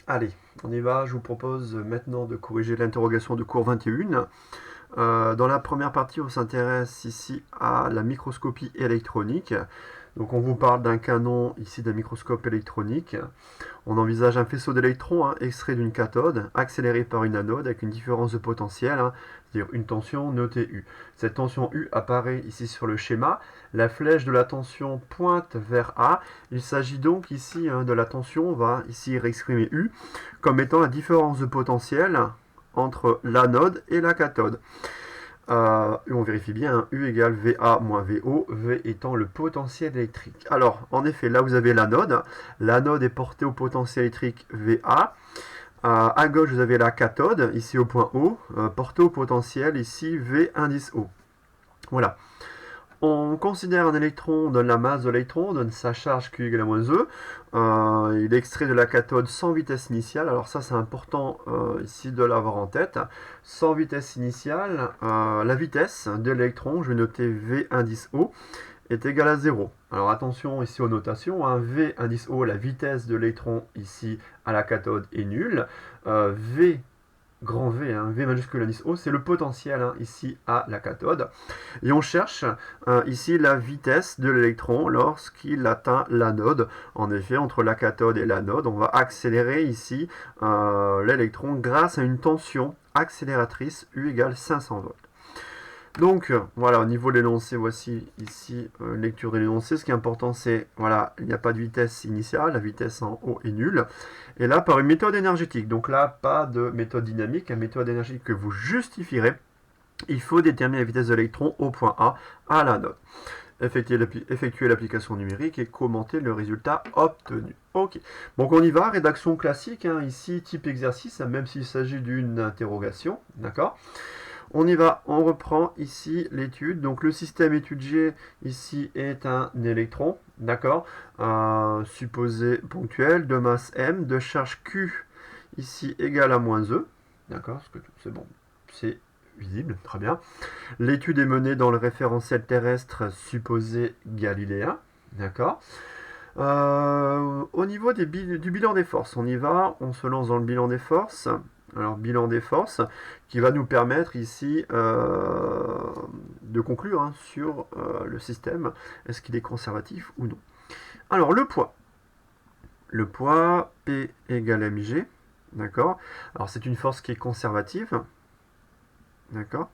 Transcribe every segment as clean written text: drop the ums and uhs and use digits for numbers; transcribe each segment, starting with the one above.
Allez, on y va. Je vous propose maintenant de corriger l'interrogation de cours 21. Dans la première partie, on s'intéresse ici à la microscopie électronique. Donc on vous parle d'un canon ici d'un microscope électronique. On envisage un faisceau d'électrons extrait d'une cathode, accéléré par une anode avec une différence de potentiel, c'est-à-dire une tension notée U. Cette tension U apparaît ici sur le schéma. La flèche de la tension pointe vers A. Il s'agit donc ici de la tension, on va ici réexprimer U comme étant la différence de potentiel entre l'anode et la cathode. On vérifie bien, U égale VA moins VO, V étant le potentiel électrique. Alors, en effet, là vous avez l'anode. L'anode est portée au potentiel électrique VA. À gauche, vous avez la cathode, ici au point O, portée au potentiel, ici V indice O. Voilà. On considère un électron, on donne la masse de l'électron, on donne sa charge Q égale à moins E. Il est extrait de la cathode sans vitesse initiale. Alors ça, c'est important ici de l'avoir en tête. Sans vitesse initiale, la vitesse de l'électron, je vais noter V indice O, est égale à 0. Alors attention ici aux notations. V indice O, la vitesse de l'électron ici à la cathode est nulle. V grand V, V majuscule indice O, c'est le potentiel ici à la cathode. Et on cherche ici la vitesse de l'électron lorsqu'il atteint l'anode. En effet, entre la cathode et l'anode, on va accélérer ici l'électron grâce à une tension accélératrice U égale 500 volts. Donc voilà, au niveau de l'énoncé, voici ici une lecture de l'énoncé. Ce qui est important, c'est, voilà, il n'y a pas de vitesse initiale, la vitesse en haut est nulle. Et là, par une méthode énergétique, donc là, pas de méthode dynamique, une méthode énergétique que vous justifierez, il faut déterminer la vitesse de l'électron au point A à l'anode. Effectuer l'application numérique et commenter le résultat obtenu. Ok, donc on y va, rédaction classique, ici type exercice, même s'il s'agit d'une interrogation, d'accord. On y va, on reprend ici l'étude. Donc le système étudié ici est un électron, d'accord, supposé ponctuel, de masse m, de charge q ici égale à moins e, d'accord, c'est bon, c'est visible, très bien. L'étude est menée dans le référentiel terrestre supposé galiléen, d'accord. Au niveau du bilan des forces, on y va, on se lance dans le bilan des forces. Alors, bilan des forces, qui va nous permettre ici de conclure sur le système, est-ce qu'il est conservatif ou non. Alors, le poids. Le poids, P égale mg, d'accord. Alors, c'est une force qui est conservative, d'accord.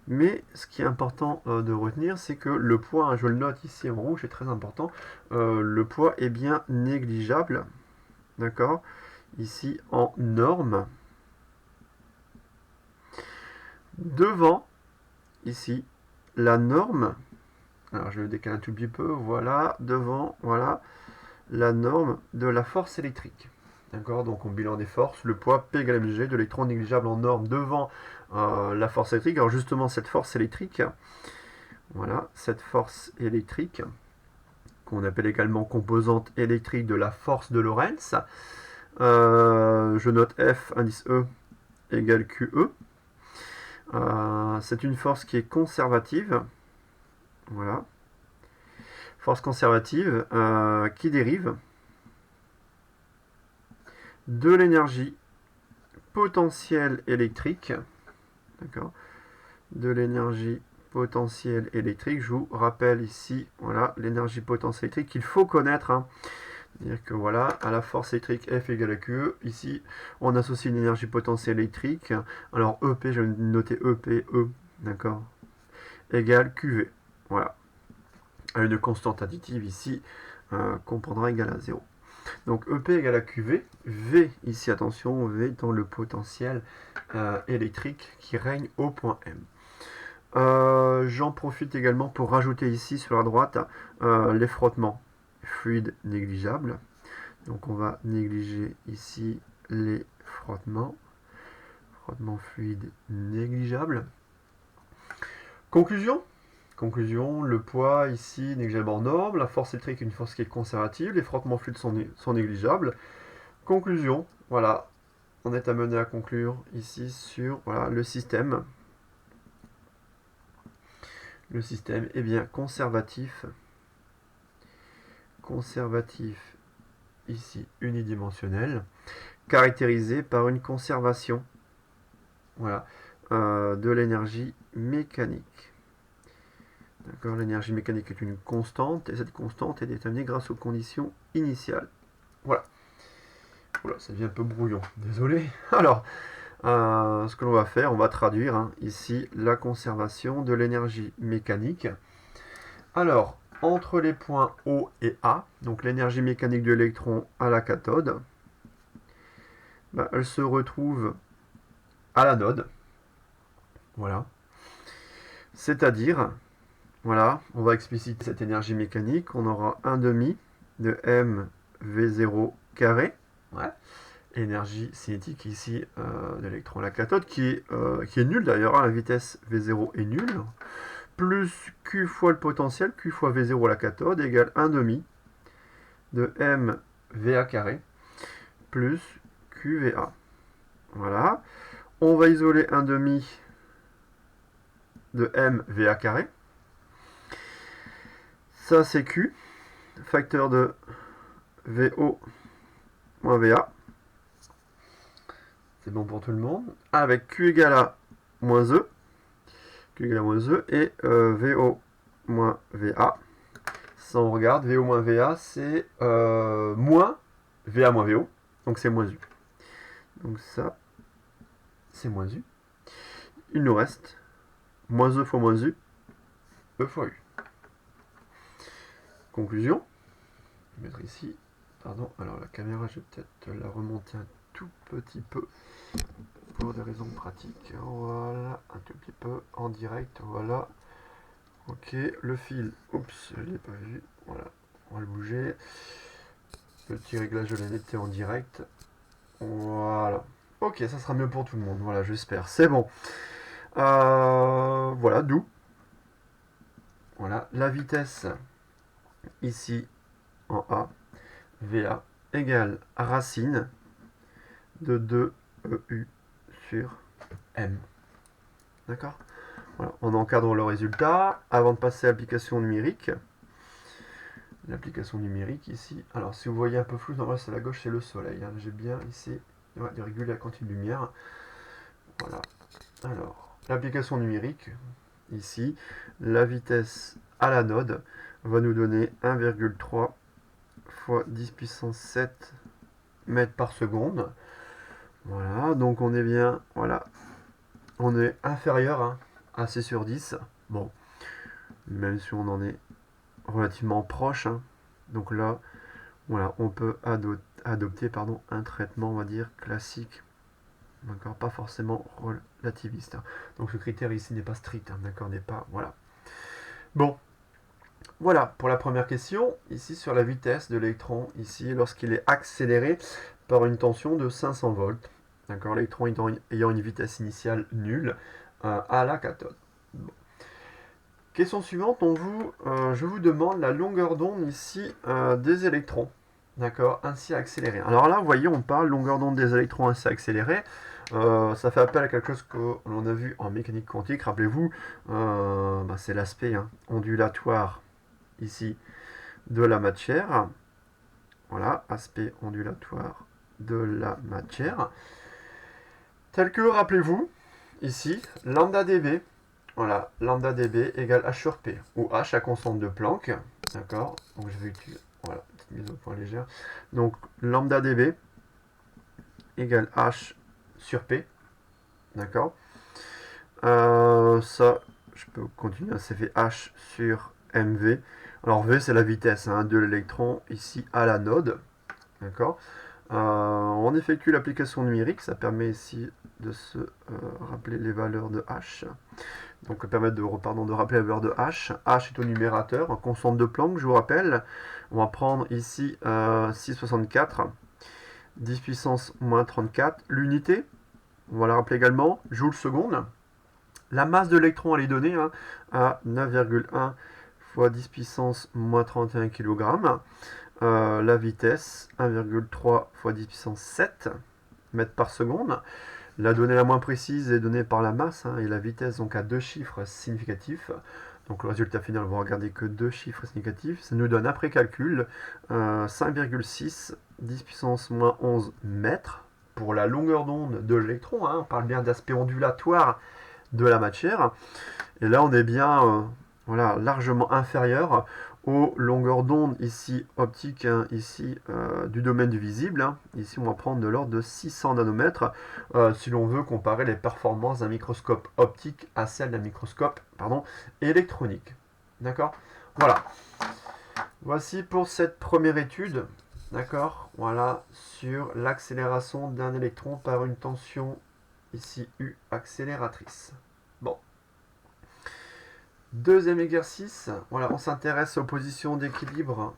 Mais ce qui est important de retenir, c'est que le poids, je le note ici en rouge, c'est très important, le poids est bien négligeable, d'accord, ici en norme, devant, ici, la norme, alors je le décale un tout petit peu, voilà, devant, voilà, la norme de la force électrique. D'accord, donc en bilan des forces, le poids P égale mg de l'électron négligeable en norme devant la force électrique. Alors justement, cette force électrique, voilà, cette force électrique, qu'on appelle également composante électrique de la force de Lorentz. Je note F, indice E, égale QE. C'est une force qui est conservative. Voilà. Force conservative qui dérive de l'énergie potentielle électrique. D'accord. De l'énergie potentielle électrique. Je vous rappelle ici, voilà, l'énergie potentielle électrique qu'il faut connaître. C'est-à-dire que voilà, à la force électrique F égale à QE, ici on associe une énergie potentielle électrique. Alors EP, je vais noter EP, E, d'accord, égale QV. Voilà. À une constante additive ici, qu'on prendra égale à 0. Donc EP égale à QV, V ici, attention, V étant le potentiel électrique qui règne au point M. J'en profite également pour rajouter ici sur la droite les frottements fluides négligeables. Donc on va négliger ici les frottements. Frottements fluides négligeables. Conclusion. Conclusion, le poids ici négligeable en norme, la force électrique est une force qui est conservative, les frottements fluides sont négligeables. Conclusion, voilà, on est amené à conclure ici sur voilà, le système. Le système est bien conservatif. Conservatif ici unidimensionnelle, caractérisée par une conservation, voilà, de l'énergie mécanique. D'accord, l'énergie mécanique est une constante, et cette constante est déterminée grâce aux conditions initiales. Voilà. Voilà, ça devient un peu brouillon, désolé. Alors, ce que l'on va faire, on va traduire ici la conservation de l'énergie mécanique. Alors, entre les points O et A, donc l'énergie mécanique de l'électron à la cathode, elle se retrouve à l'anode. Voilà. C'est-à-dire, voilà, on va expliciter cette énergie mécanique, on aura 1/2 de mv0 carré, ouais, énergie cinétique ici de l'électron à la cathode, qui est nulle d'ailleurs, la vitesse v0 est nulle, plus q fois le potentiel, q fois v0 à la cathode, égale 1/2 de mva carré, plus qva. Voilà. On va isoler 1/2 de mva carré. Ça, c'est q, facteur de vo moins va. C'est bon pour tout le monde. Avec q égale à moins e, q égale à moins e, et vo moins va. Ça, on regarde, vo moins va, c'est moins va moins vo, donc c'est moins u. Donc ça, c'est moins u. Il nous reste moins e fois moins u, e fois u. Conclusion. Je vais mettre ici. Pardon, alors la caméra, je vais peut-être la remonter un tout petit peu pour des raisons pratiques. Voilà, un tout petit peu en direct, voilà. Ok, le fil, oups, je ne l'ai pas vu, voilà, on va le bouger. Petit réglage de la netteté en direct. Voilà. Ok, ça sera mieux pour tout le monde, voilà, j'espère. C'est bon. Voilà, d'où. Voilà, la vitesse ici en A, VA, égale racine de 2EU sur M. D'accord? Voilà, on encadre le résultat avant de passer à l'application numérique. L'application numérique ici. Alors, si vous voyez un peu flou, normalement, c'est la gauche, c'est le soleil. J'ai bien ici de réguler la quantité de lumière. Voilà. Alors, l'application numérique, ici, la vitesse à l'anode va nous donner 1,3 fois 10 puissance 7 mètres par seconde. Voilà, donc on est bien, voilà, on est inférieur à C sur 10. Bon, même si on en est relativement proche. Donc là, voilà, on peut adopter un traitement, on va dire, classique. D'accord, pas forcément relativiste. Donc ce critère ici n'est pas strict, d'accord, n'est pas, voilà. Bon, voilà pour la première question, ici sur la vitesse de l'électron, ici lorsqu'il est accéléré par une tension de 500 volts. D'accord, l'électron ayant une vitesse initiale nulle à la cathode. Bon. Question suivante, je vous demande la longueur d'onde ici des électrons. D'accord, ainsi accélérés. Alors là, vous voyez, on parle longueur d'onde des électrons ainsi accélérés. Ça fait appel à quelque chose que l'on a vu en mécanique quantique. Rappelez-vous, c'est l'aspect ondulatoire ici de la matière. Voilà, aspect ondulatoire de la matière. Tel que, rappelez-vous, ici, lambda dB. Voilà, lambda dB égale H sur P, où H la constante de Planck. D'accord, donc je vais utiliser, voilà, petite mise au point légère. Donc lambda dB égale H sur P. D'accord. Ça, je peux continuer, ça fait H sur MV. Alors V, c'est la vitesse de l'électron ici à l'anode. D'accord. On effectue l'application numérique, ça permet ici de se rappeler les valeurs de H. Donc permettre de rappeler la valeur de H. H est au numérateur, en constante de Planck, je vous rappelle. On va prendre ici 6,64, 10 puissance moins 34. L'unité, on va la rappeler également, joule seconde. La masse de l'électron, elle est donnée à 9,1 fois 10 puissance moins 31 kg. La vitesse, 1,3 fois 10 puissance 7 mètres par seconde. La donnée la moins précise est donnée par la masse et la vitesse, donc à deux chiffres significatifs. Donc le résultat final, on va regarder que deux chiffres négatifs. Ça nous donne après calcul 5,6 10 puissance moins 11 mètres pour la longueur d'onde de l'électron. Hein. On parle bien d'aspect ondulatoire de la matière. Et là, on est bien voilà, largement inférieur aux longueurs d'onde ici optiques, hein, ici du domaine du visible. Hein. Ici, on va prendre de l'ordre de 600 nanomètres si l'on veut comparer les performances d'un microscope optique à celles d'un microscope électronique. D'accord? Voilà. Voici pour cette première étude. D'accord? Voilà, sur l'accélération d'un électron par une tension ici U accélératrice. Bon. Deuxième exercice, voilà, on s'intéresse aux positions d'équilibre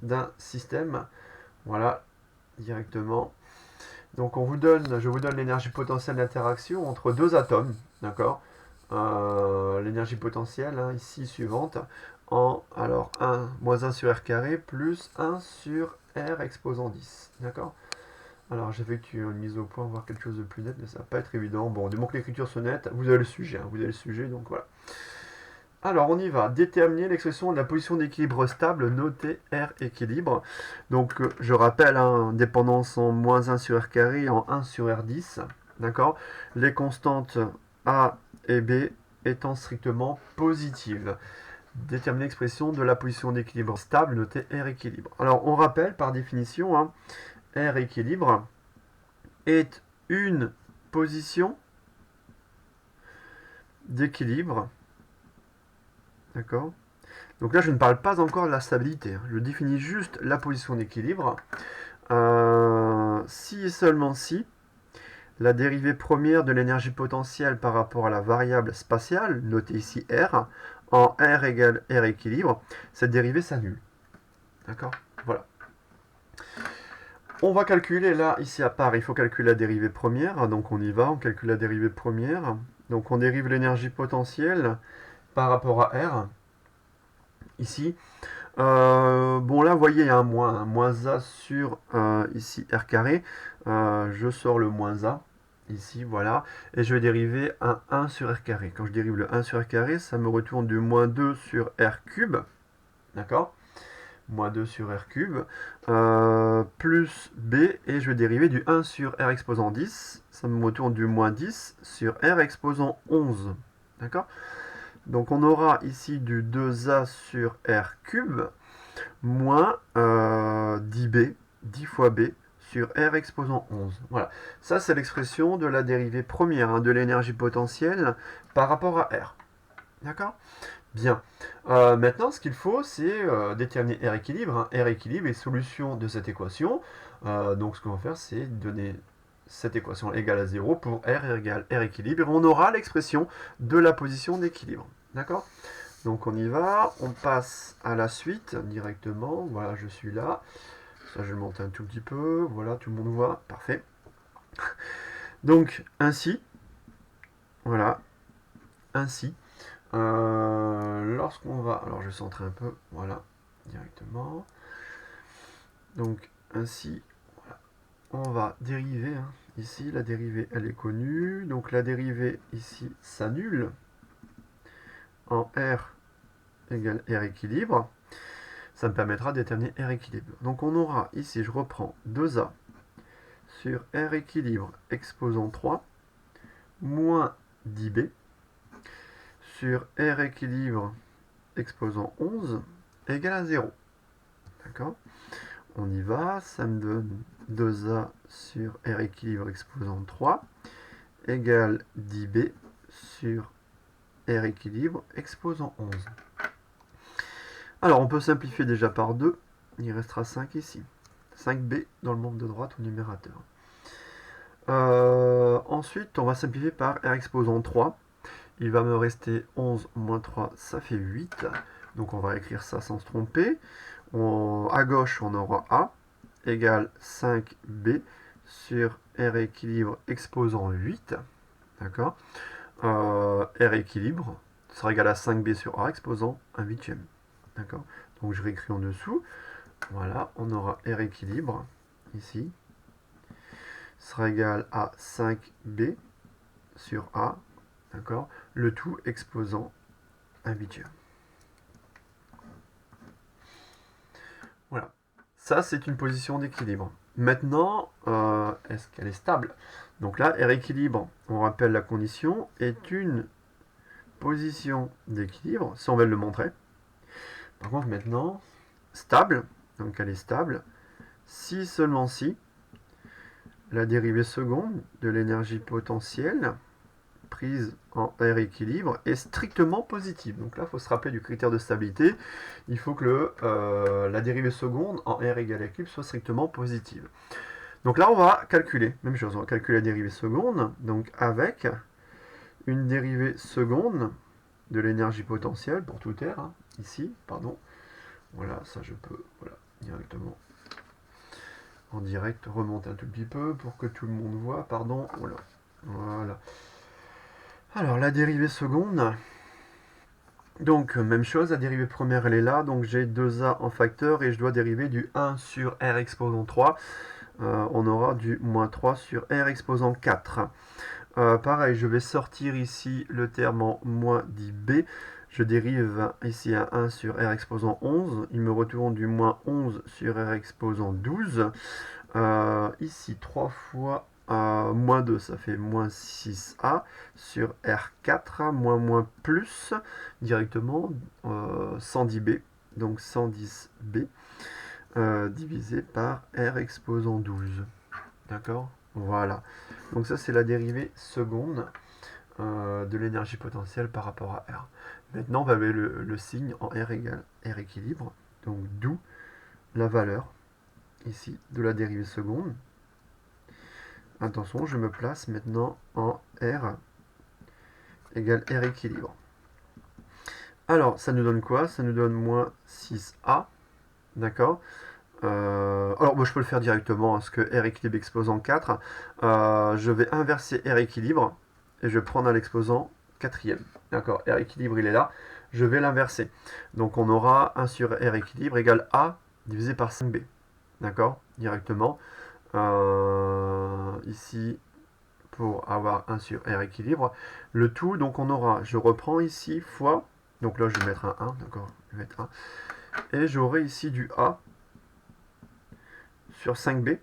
d'un système. Voilà, directement. Donc je vous donne l'énergie potentielle d'interaction entre deux atomes, d'accord. L'énergie potentielle, hein, ici, suivante, alors 1, moins 1 sur R carré, plus 1 sur R exposant 10, d'accord. Alors j'effectue une mise au point, voir quelque chose de plus net, mais ça va pas être évident. Bon, du moment que l'écriture soit nette, vous avez le sujet, hein, vous avez le sujet, donc voilà. Alors, on y va. Déterminer l'expression de la position d'équilibre stable notée R équilibre. Donc, je rappelle, hein, dépendance en moins 1 sur R carré et en 1 sur R10. D'accord. Les constantes A et B étant strictement positives. Déterminer l'expression de la position d'équilibre stable notée R équilibre. Alors, on rappelle par définition, hein, R équilibre est une position d'équilibre. D'accord. Donc là, je ne parle pas encore de la stabilité. Je définis juste la position d'équilibre. Si et seulement si la dérivée première de l'énergie potentielle par rapport à la variable spatiale, notée ici R, en R égale R équilibre, cette dérivée s'annule. D'accord? Voilà. On va calculer, là, ici à part, il faut calculer la dérivée première. Donc on y va, on calcule la dérivée première. Donc on dérive l'énergie potentielle par rapport à R, ici. Bon là vous voyez il y a un moins A sur ici R carré, je sors le moins A ici, voilà, et je vais dériver un 1 sur R carré. Quand je dérive le 1 sur R carré, ça me retourne du moins 2 sur R cube, d'accord, moins 2 sur R cube, plus B, et je vais dériver du 1 sur R exposant 10, ça me retourne du moins 10 sur R exposant 11, d'accord. Donc on aura ici du 2A sur R cube moins 10B, 10 fois B sur R exposant 11. Voilà, ça c'est l'expression de la dérivée première, hein, de l'énergie potentielle par rapport à R. D'accord? Bien. Maintenant, ce qu'il faut, c'est déterminer R équilibre. Hein. R équilibre est solution de cette équation. Donc ce qu'on va faire, c'est donner cette équation égale à 0 pour R égale R équilibre. Et on aura l'expression de la position d'équilibre. D'accord? Donc on y va, on passe à la suite directement. Voilà, je suis là. Ça, je monte un tout petit peu. Voilà, tout le monde voit. Parfait. Donc, ainsi, voilà, ainsi, lorsqu'on va... Alors, je vais centrer un peu. Voilà, directement. Donc, ainsi, voilà, on va dériver. Hein. Ici, la dérivée, elle est connue. Donc, la dérivée, ici, s'annule en R égale R équilibre. Ça me permettra de déterminer R équilibre. Donc on aura ici, je reprends 2A sur R équilibre exposant 3 moins 10B sur R équilibre exposant 11 égale à 0. D'accord? On y va, ça me donne 2A sur R équilibre exposant 3 égale 10B sur R équilibre exposant 11. Alors, on peut simplifier déjà par 2. Il restera 5 ici. 5B dans le membre de droite au numérateur. Ensuite, on va simplifier par R exposant 3. Il va me rester 11 moins 3, ça fait 8. Donc, on va écrire ça sans se tromper. À gauche, on aura A égale 5B sur R équilibre exposant 8. D'accord. R équilibre sera égal à 5B sur A exposant un huitième. D'accord. Donc je réécris en dessous. Voilà, on aura R équilibre ici sera égal à 5B sur A, d'accord. Le tout exposant un huitième. Voilà. Ça, c'est une position d'équilibre. Maintenant, est-ce qu'elle est stable? Donc là, R équilibre, on rappelle la condition, est une position d'équilibre, si on veut le montrer. Par contre, maintenant, stable, donc elle est stable, si seulement si la dérivée seconde de l'énergie potentielle prise en R équilibre est strictement positive. Donc là, il faut se rappeler du critère de stabilité. Il faut que la dérivée seconde en R égale équilibre soit strictement positive. Donc là, on va calculer, même chose, on va calculer la dérivée seconde, donc avec une dérivée seconde de l'énergie potentielle pour tout R, hein, ici, pardon. Voilà, ça je peux, voilà, directement en direct remonter un tout petit peu pour que tout le monde voit, pardon, voilà. Voilà. Alors la dérivée seconde, donc même chose, la dérivée première elle est là, donc j'ai 2a en facteur et je dois dériver du 1 sur r exposant 3. On aura du moins 3 sur r exposant 4. Pareil, je vais sortir ici le terme en moins 10b. Je dérive ici à 1 sur r exposant 11. Il me retourne du moins 11 sur r exposant 12. Ici, 3 fois moins 2, ça fait moins 6a sur R4, moins plus, directement 110b, donc 110b, divisé par R exposant 12. D'accord? Voilà. Donc ça, c'est la dérivée seconde de l'énergie potentielle par rapport à R. Maintenant, on va mettre le signe en R égale R équilibre, donc d'où la valeur, ici, de la dérivée seconde. Attention, je me place maintenant en R égale R équilibre. Alors, ça nous donne quoi? Ça nous donne moins 6A. D'accord. Alors, moi, je peux le faire directement, parce que R équilibre exposant 4. Je vais inverser R équilibre, et je vais prendre à l'exposant quatrième. D'accord. R équilibre, il est là. Je vais l'inverser. Donc, on aura 1 sur R équilibre égale A divisé par 5B. D'accord. Directement. Ici, pour avoir 1 sur R équilibre. Le tout, donc on aura, je reprends ici, fois, donc là je vais mettre un 1, d'accord, je vais mettre 1, et j'aurai ici du A sur 5B,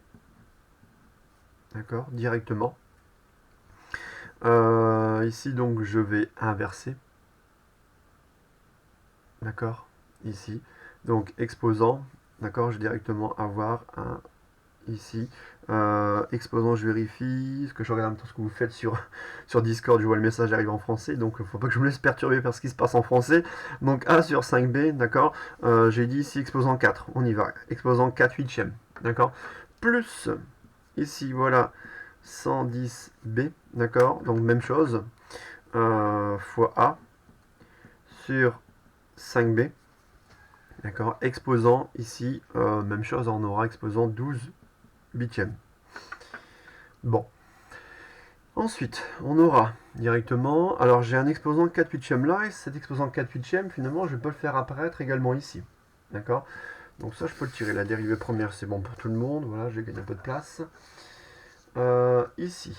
d'accord, directement. Ici donc je vais inverser, d'accord, ici, donc exposant, d'accord, je vais directement avoir un ici. Exposant, je vérifie. Ce que je regarde en même temps ce que vous faites sur Discord, je vois le message arrive en français, donc il ne faut pas que je me laisse perturber par ce qui se passe en français. Donc A sur 5B, d'accord. J'ai dit ici exposant 4, on y va. Exposant 4 huitièmes, d'accord. Plus, ici, voilà, 110B, d'accord. Donc même chose, fois A sur 5B, d'accord. Exposant, ici, même chose, on aura exposant 12 huitièmes. Bon. Ensuite, on aura directement, alors j'ai un exposant 4 huitièmes là, et cet exposant 4 huitièmes, finalement, je peux le faire apparaître également ici. D'accord? Donc ça, je peux le tirer. La dérivée première, c'est bon pour tout le monde. Voilà, j'ai gagné un peu de place. Ici,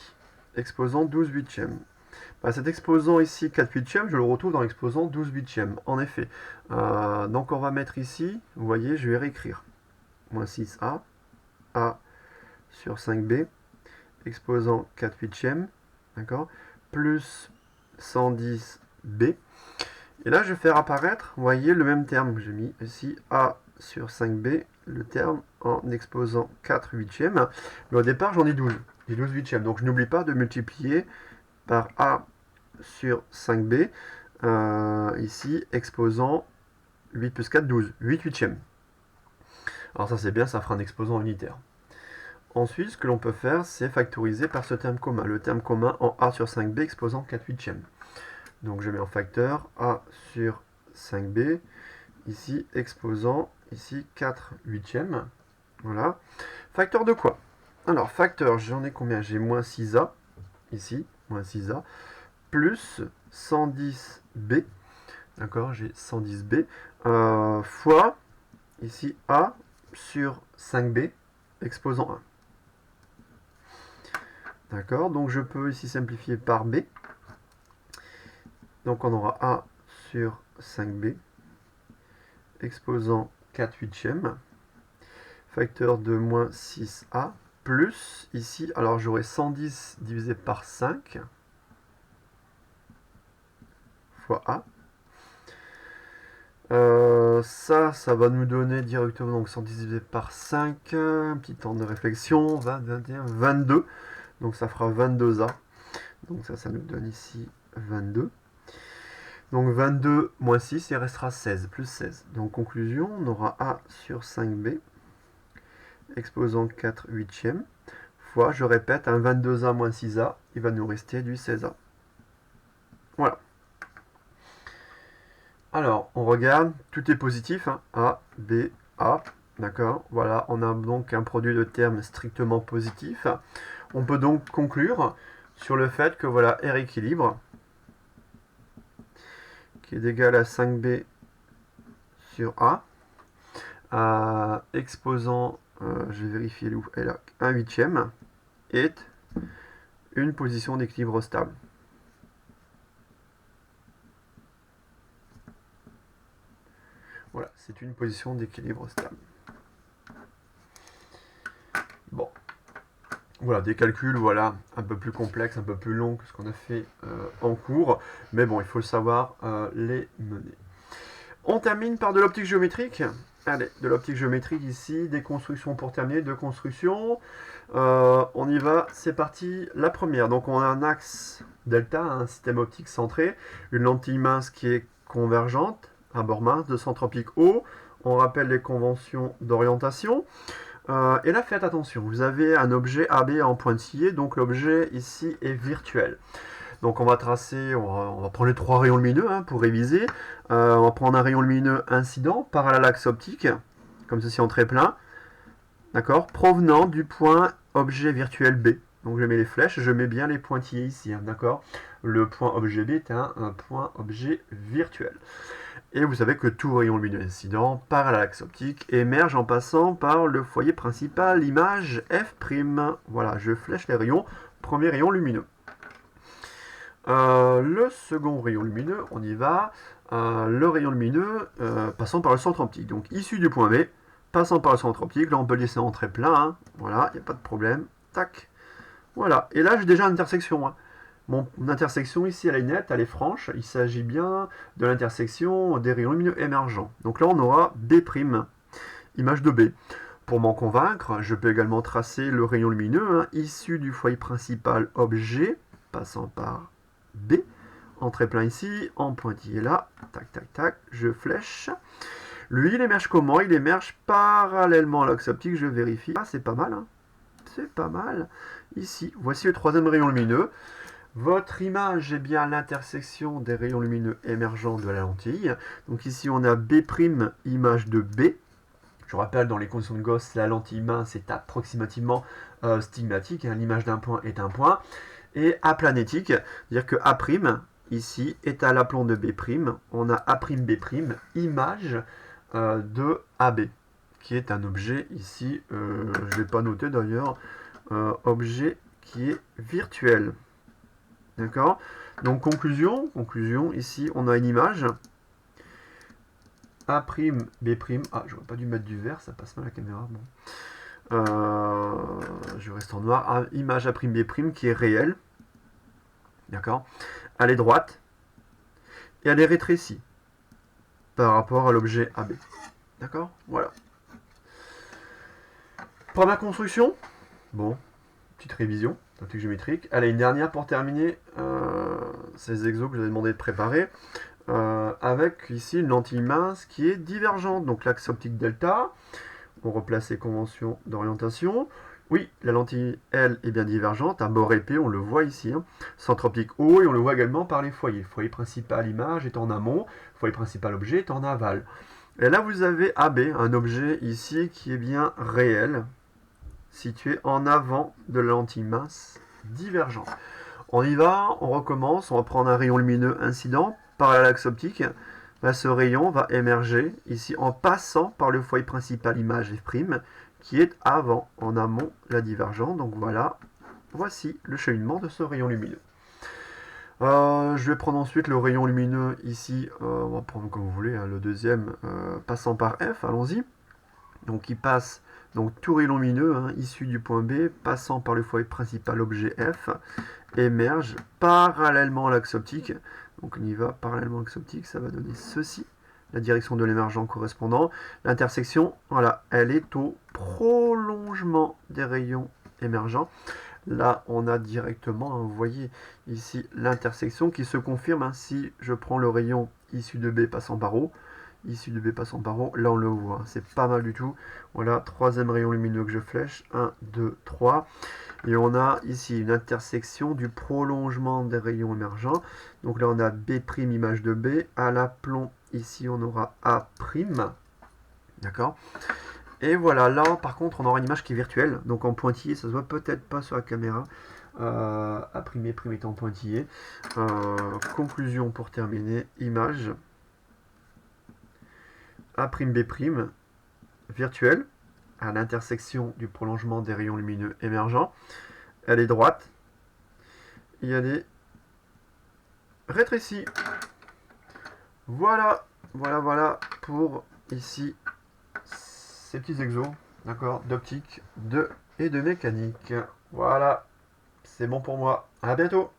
exposant 12 huitièmes. Bah, cet exposant ici, 4 huitièmes, je le retrouve dans l'exposant 12 huitièmes, en effet. Donc on va mettre ici, vous voyez, je vais réécrire. Moins 6A, A sur 5B, exposant 4 huitièmes, d'accord, plus 110B. Et là, je vais faire apparaître, vous voyez, le même terme que j'ai mis ici, A sur 5B, le terme en exposant 4 huitièmes. Mais au départ, j'en ai 12. J'ai 12 huitièmes. Donc, je n'oublie pas de multiplier par A sur 5B, ici, exposant 8 plus 4, 12. 8 huitièmes. Alors ça, c'est bien, ça fera un exposant unitaire. Ensuite, ce que l'on peut faire, c'est factoriser par ce terme commun. Le terme commun en A sur 5B exposant 4 huitièmes. Donc je mets en facteur A sur 5B, ici exposant, ici 4 huitièmes. Voilà. Facteur de quoi? Alors, facteur, j'en ai combien? J'ai moins 6A, ici, moins 6A, plus 110B, d'accord, j'ai 110B, fois, ici, A sur 5B, exposant 1. D'accord, donc je peux ici simplifier par B. Donc on aura A sur 5B, exposant 4 huitièmes. facteur de moins 6a, plus, ici, alors j'aurai 110 divisé par 5, fois a. Ça va nous donner directement donc 110 divisé par 5, un petit temps de réflexion, 20, 21, 22, donc ça fera 22a. Donc ça nous donne ici 22. Donc 22 moins 6, il restera 16, plus 16. Donc conclusion, on aura a sur 5b, exposant 4 huitièmes, fois, je répète, un 22a moins 6a, il va nous rester du 16a. Voilà. Alors, on regarde, tout est positif, hein, A, B, A, d'accord. Voilà, on a donc un produit de termes strictement positif. On peut donc conclure sur le fait que voilà, R équilibre, qui est égal à 5b sur A, exposant, je vais vérifier où elle a 1 huitième, est une position d'équilibre stable. Voilà, c'est une position d'équilibre stable. Bon. Voilà, des calculs voilà, un peu plus complexes, un peu plus longs que ce qu'on a fait en cours. Mais bon, il faut le savoir les mener. On termine par de l'optique géométrique. Allez, de l'optique géométrique ici, des constructions pour terminer, deux constructions. On y va, c'est parti. La première, donc on a un axe delta, un système optique centré, une lentille mince qui est convergente, un bord mince de centre optique haut. On rappelle les conventions d'orientation. Et là, faites attention, vous avez un objet AB en pointillé, donc l'objet ici est virtuel. Donc on va tracer, on va prendre les trois rayons lumineux hein, pour réviser. On va prendre un rayon lumineux incident, parallèle à l'axe optique, comme ceci en trait plein, d'accord, provenant du point objet virtuel B. Donc je mets les flèches, je mets bien les pointillés ici, hein, d'accord. Le point objet B est un point objet virtuel. Et vous savez que tout rayon lumineux incident, parallèle à l'axe optique, émerge en passant par le foyer principal, l'image F'. Voilà, je flèche les rayons, premier rayon lumineux. Le second rayon lumineux, on y va. Le rayon lumineux passant par le centre optique, donc issu du point B, passant par le centre optique, là on peut le laisser en trait plein, hein. Voilà, il n'y a pas de problème. Tac. Voilà, et là j'ai déjà une intersection. Hein. Mon intersection ici, elle est nette, elle est franche. Il s'agit bien de l'intersection des rayons lumineux émergents. Donc là, on aura B', image de B. Pour m'en convaincre, je peux également tracer le rayon lumineux hein, issu du foyer principal objet, passant par B, en trait plein ici, en pointillé là, tac, tac, tac, je flèche. Lui, il émerge comment? Il émerge parallèlement à l'axe optique, je vérifie. Ah, c'est pas mal, hein. C'est pas mal. Ici, voici le troisième rayon lumineux. Votre image est bien l'intersection des rayons lumineux émergents de la lentille. Donc ici, on a B', image de B. Je rappelle, dans les conditions de Gauss, la lentille mince est approximativement stigmatique. Hein, l'image d'un point est un point. Et aplanétique, c'est-à-dire que A', ici, est à l'aplomb de B'. On a A'B', image de AB, qui est un objet ici, je ne l'ai pas noté d'ailleurs, objet qui est virtuel. D'accord. Donc conclusion, ici on a une image A', B', ah j'aurais pas dû mettre du vert, ça passe mal à la caméra, bon. Je reste en noir, image A', B' qui est réelle, d'accord. Elle est droite, et elle est rétrécie par rapport à l'objet AB, d'accord, voilà. Première construction, bon, petite révision d'optique géométrique. Allez, une dernière pour terminer ces exos que je vous ai demandé de préparer. Avec ici une lentille mince qui est divergente. Donc l'axe optique delta, on replace les conventions d'orientation. Oui, la lentille, elle, est bien divergente. Un bord épais, on le voit ici. Hein. Centre optique haut, et on le voit également par les foyers. Foyer principal image est en amont, foyer principal objet est en aval. Et là, vous avez AB, un objet ici qui est bien réel, situé en avant de la lentille mince divergente. On y va, on recommence, on va prendre un rayon lumineux incident parallèle à l'axe optique. Là, ce rayon va émerger ici en passant par le foyer principal image F', qui est avant, en amont, la divergente. Donc voilà, voici le cheminement de ce rayon lumineux. Je vais prendre ensuite le rayon lumineux ici, on va prendre comme vous voulez, hein, le deuxième passant par F, allons-y. Donc il passe Donc tout rayon lumineux, hein, issu du point B, passant par le foyer principal objet F, émerge parallèlement à l'axe optique. Donc on y va parallèlement à l'axe optique, ça va donner ceci, la direction de l'émergent correspondant. L'intersection, voilà, elle est au prolongement des rayons émergents. Là, on a directement, hein, vous voyez ici l'intersection qui se confirme, hein, si je prends le rayon issu de B passant par O, issu de B passant par O, là on le voit, hein, c'est pas mal du tout. Voilà, troisième rayon lumineux que je flèche, 1, 2, 3. Et on a ici une intersection du prolongement des rayons émergents. Donc là on a B' image de B, à l'aplomb ici on aura A', d'accord. Et voilà, là par contre on aura une image qui est virtuelle, donc en pointillé, ça se voit peut-être pas sur la caméra. A', prime étant pointillé. Conclusion pour terminer, image A', B', virtuelle, à l'intersection du prolongement des rayons lumineux émergents. Elle est droite, et elle est rétrécie. Voilà, voilà pour ici ces petits exos, d'accord, d'optique, et de mécanique. Voilà, c'est bon pour moi. À bientôt.